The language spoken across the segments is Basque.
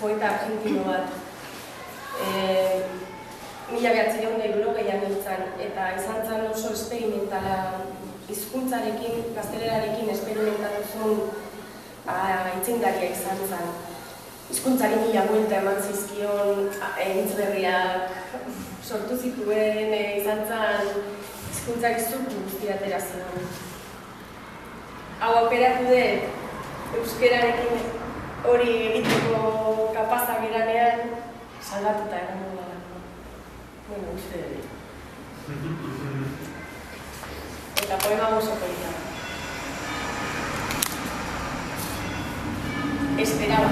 poeta argentino bat. 1980an nintzen, eta izan zen oso esperimentala hizkuntzarekin, gaztelerarekin esperimentatu zuen aitzindaria izan zen. Hizkuntzari 1000 buelta eman zizkion, hitz berriak sortu zituen, izan zen hizkuntzari zurtu guztia atera zion. Hau aukeratu dut euskerarekin hori egiteko kapazak eranean salbatuta erango da. Bueno, uste dut. Eta poema oso polita. Esperaba.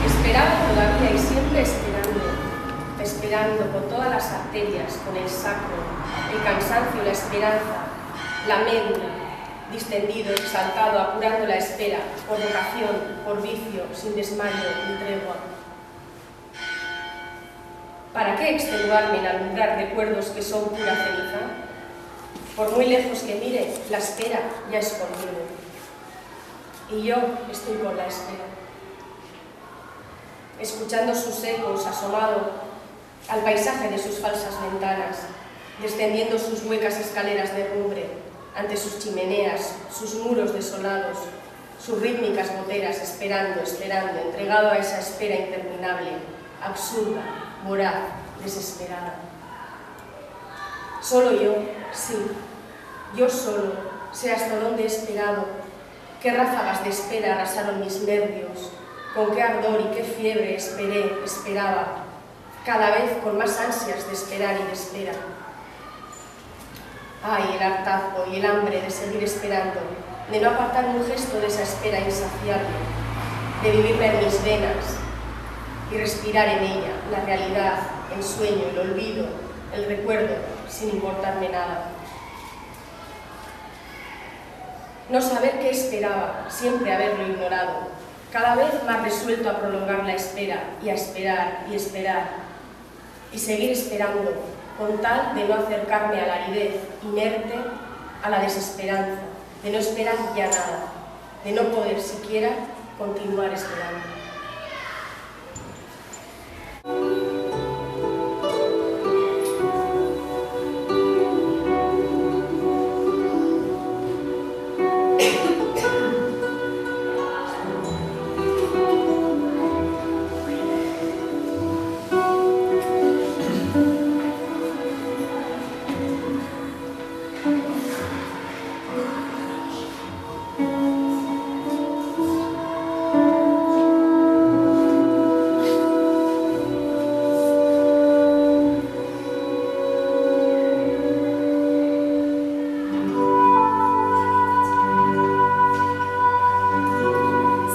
Esperaba todavía y siempre esperando con todas las arterias, con el sacro, el cansancio, la esperanza, la médula, distendido, exaltado, apurando la espera, por vocación, por vicio, sin desmayo ni tregua. ¿Para qué extenuarme en alumbrar recuerdos que son pura ceniza? Por muy lejos que mire, la espera ya es conmigo. Y yo estoy con la espera. Escuchando sus ecos, asomado al paisaje de sus falsas ventanas, descendiendo sus huecas escaleras de rumbre, ante sus chimeneas, sus muros desolados, sus rítmicas goteras, esperando, entregado a esa espera interminable, absurda, voraz, desesperada. Solo yo, sí, yo solo, sé hasta dónde he esperado, qué ráfagas de espera arrasaron mis nervios, con qué ardor y qué fiebre esperaba, cada vez con más ansias de esperar y de espera. Ay, el hartazgo y el hambre de seguir esperando, de no apartar un gesto de esa espera insaciable, de vivirla en mis venas y respirar en ella la realidad, el sueño, el olvido, el recuerdo, sin importarme nada. No saber qué esperaba, siempre haberlo ignorado, cada vez más resuelto a prolongar la espera y a esperar y esperar, y seguir esperando, con tal de no acercarme a la aridez inerte, a la desesperanza, de no esperar ya nada, de no poder siquiera continuar esperando.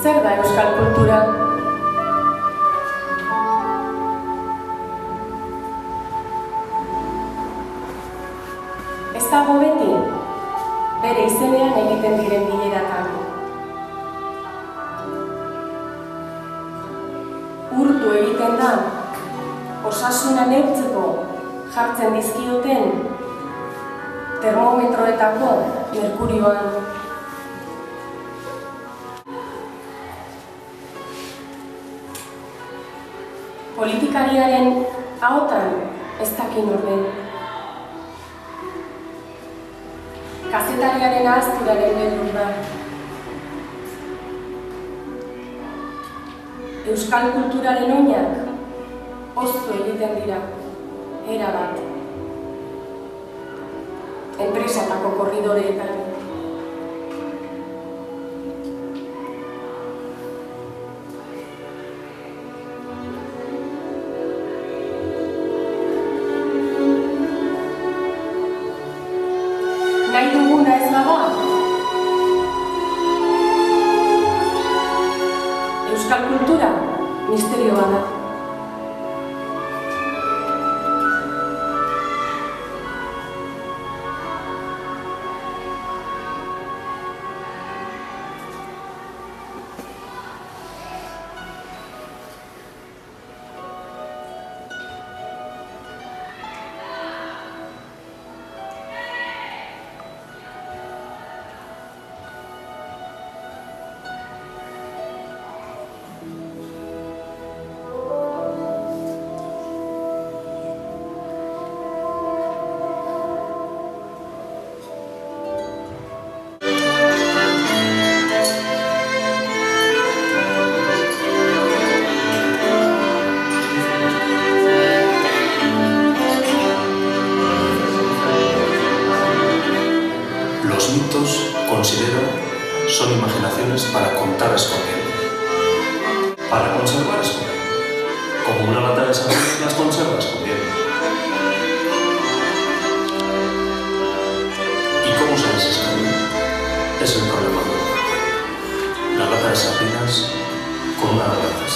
Zer da euskal kultura? Ez dago beti, bere izenean egiten diren bileratan. Urtu egiten da, osasuna neurtzeko jartzen dizkioten termometroetako merkurioan. Politikariaren ahotan ez dakin orden. Kazetariaren ahazturaren beldur da. Euskal kulturaren oinak oztu egiten dira, erabat. Enpresatako korridoreetan. Nahi duguna ez bada? Euskal kultura misterio bada. considero son imaginaciones para contar escondiendo, para conservar escondiendo, como una lata de sardinas las conserva escondiendo. ¿Y cómo se les esconde? Es el problema de hoy. La lata de sardinas con una de latas.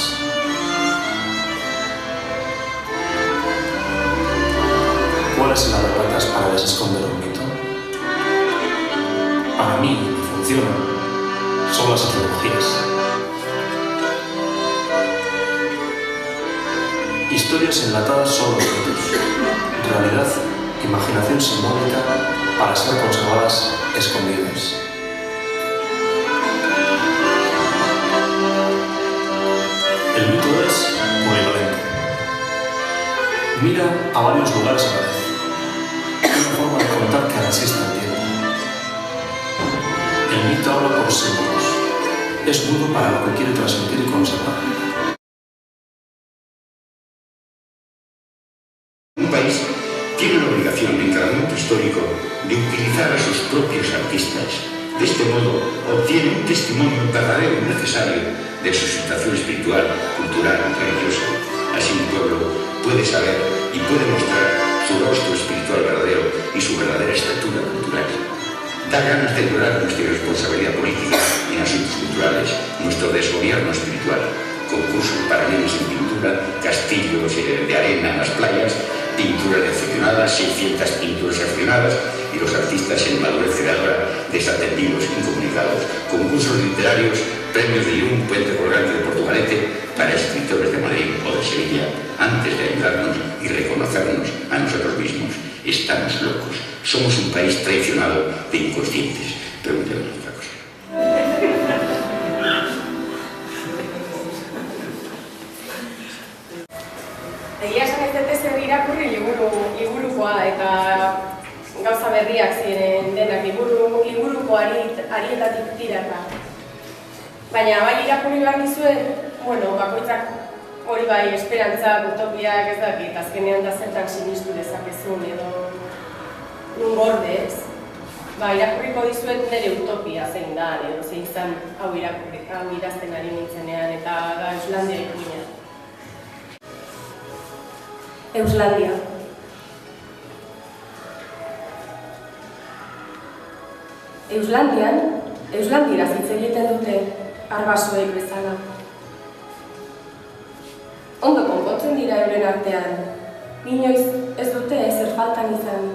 ¿Cuál es la de latas para desesconder un mito? Para mí, funcionan, son las ideologías. Historias enlatadas son los mitos. Realidad, imaginación simbólica para ser conservadas escondidas. El mito es polivalente. Mira a varios lugares a la vez. Una forma de contar que resiste el tiempo. El mito habla por símbolos. Es mudo para lo que quiere transmitir y conservar. Un país tiene la obligación en cada momento histórico de utilizar a sus propios artistas. De este modo, obtiene un testimonio verdadero y necesario de su situación espiritual, cultural y religiosa. Así un pueblo puede saber y puede mostrar su rostro espiritual verdadero y su verdadera estatura cultural. Da ganas de llorar nuestra irresponsabilidad política en asuntos culturales, nuestro desgobierno espiritual, concursos para niños en pintura, castillos de arena en las playas, pinturas de aficionadas, 600 pinturas aficionadas y los artistas en madurez creadora desatendidos, incomunicados, concursos literarios, premios de Lyon, Puente Colgante de Portugalete para escritores de Madrid o de Sevilla. Antes de ayudarnos y reconocernos a nosotros mismos, estamos locos. Somos un país traicionado de inconscientes. Pregúntame otra cosa. Egia esan ez dut ezer irakurri liburukoa eta gauza berriak ziren denak liburuko arietatik tiraka. Baina bai irakurri behar dizuet, bakoitzak hori bai esperantzak, utopiak ez dakit, azkenean da zertan sinistu dezakezun edo nun gordez. Irakurriko dizuet nire utopia zein da, edo zein zan hau idazten ari nintzenean eta da Euslandia ikuina. Euslandia. Euslandieraz hitz egiten dute arbasoek bezala. Ondo konpontzen dira euren artean, inoiz ez dute ezer faltan izan.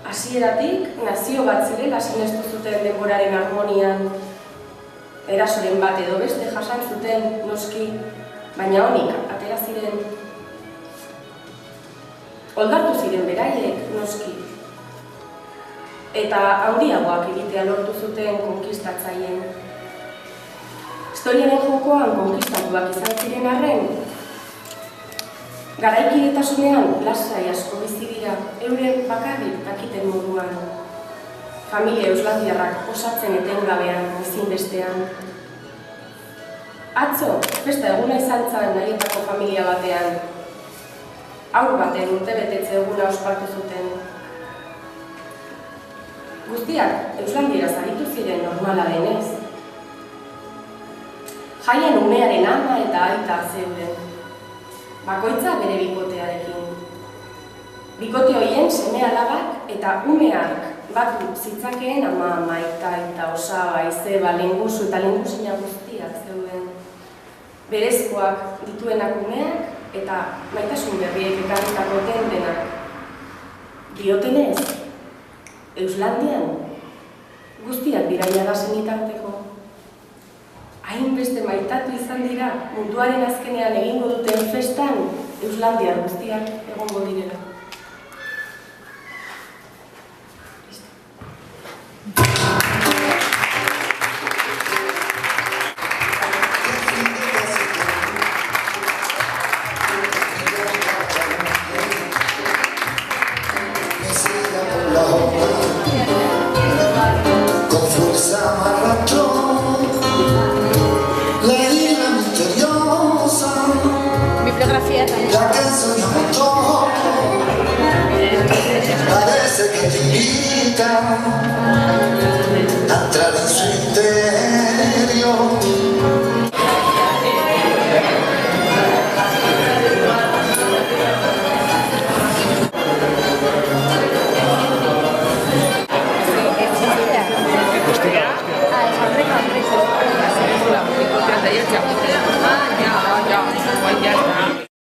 Hasieratik nazio bat zirela sinestu zuten denboraren harmonian. Erasoren bat edo beste jasan zuten noski, baina onik atera ziren. Oldartu ziren beraiek noski. Eta handiagoak egitea lortu zuten konkistatzaien. Historiaren jokoan konkistatuak izan ziren arren, garaikidetasunean lasai asko bizi dira, euren bakarrik dakiten moduan. Familia euslandiarrak osatzen etengabean, ezinbestean. Atzo, festa eguna izan zen nahietako familia batean. Haur baten urtebetetze eguna ospatu zuten. Guztiak euslandieraz aritu ziren normala denez. Jaien umearen ama eta aita zeuden. Bakoitza bere bikotearekin. Bikote horien seme-alabak eta umeak batu zitzakeen ama, aita, osaba, izeba, lengusu eta lengusina guztiak zeuden. Berezkoak dituenak umeak eta maitasun berriek ekarritako denak. Diotenez, Euslandian guztiak diraia da senitarteko. Hainbeste maitatu izan dira, munduaren azkenean egingo duten festan, Euslandiar guztiak egongo direla.